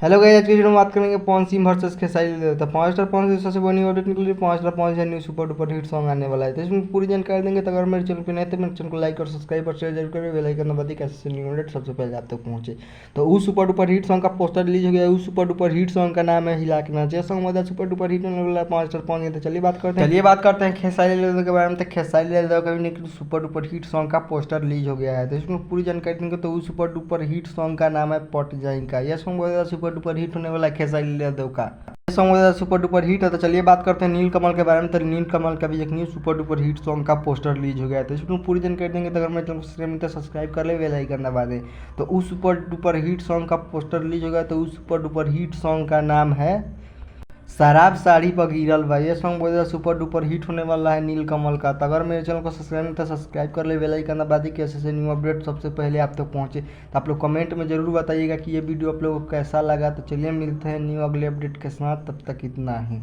Hello guys, आज की video में बात करेंगे पवन सिंह वर्सेस खेसारी लाल। तो 5 स्टार पवन सिंह सबसे बड़ी अपडेट निकली। 5 star Pawan Singh new super duper hit song आने वाला है, तो इसमें पूरी जानकारी देंगे। तो अगर मेरे चैनल पे नए तो मेरे चैनल को लाइक और सब्सक्राइब और शेयर जरूर करें। बेल आइकन दबा दी कैसे न्यू अपडेट सबसे पहले आप तक पहुंचे। तो उस सुपर डुपर हिट सॉन्ग का पोस्टर रिलीज हो गया। उस सुपर डुपर हिट सॉन्ग का नाम है हिला के नाचे। सॉन्ग मतलब सुपर डुपर हिट होने वाला है 5 स्टार पवन सिंह। तो चलिए बात करते हैं खेसारी लाल के बारे में। तो खेसारी लाल का भी निकली सुपर डुपर हिट सॉन्ग का पोस्टर रिलीज हो गया है। तो इसमें पूरी जानकारी देंगे। तो उस सुपर डुपर हिट सॉन्ग का नाम है पट जाएगा। यह सॉन्ग बहुत ज़्यादा सुपर डुपर हिट होने वाला है खेसारी लाल का। ये सॉन्ग बहुत ज़्यादा सुपर डुपर हिट है। तो चलिए बात करते हैं नील कमल के बारे में। तो नील कमल का भी एक new super duper hit song का पोस्टर रिलीज हो गया है। तो इसमें पूरी जानकारी देंगे। तो अगर मेरे चैनल को सब्सक्राइब कर ले, बेल आइकन दबा दें। तो उस सुपर डुपर हिट सॉन्ग का पोस्टर रिलीज हो गया। तो उस सुपर डुपर हिट सॉन्ग का नाम है शराब साड़ी पर गिरल बा। ये सॉन्ग बहुत ज़्यादा सुपर डुपर हिट होने वाला है नील कमल का। तो अगर मेरे चैनल को सब्सक्राइब नहीं तो सब्सक्राइब कर ले, बेल आइकन दबा दी कैसे से न्यू अपडेट सबसे पहले आप तक पहुंचे। तो आप लोग कमेंट में ज़रूर बताइएगा कि ये वीडियो आप लोगों को कैसा लगा। तो चलिए मिलते हैं न्यू अगले अपडेट के साथ, तब तक इतना ही।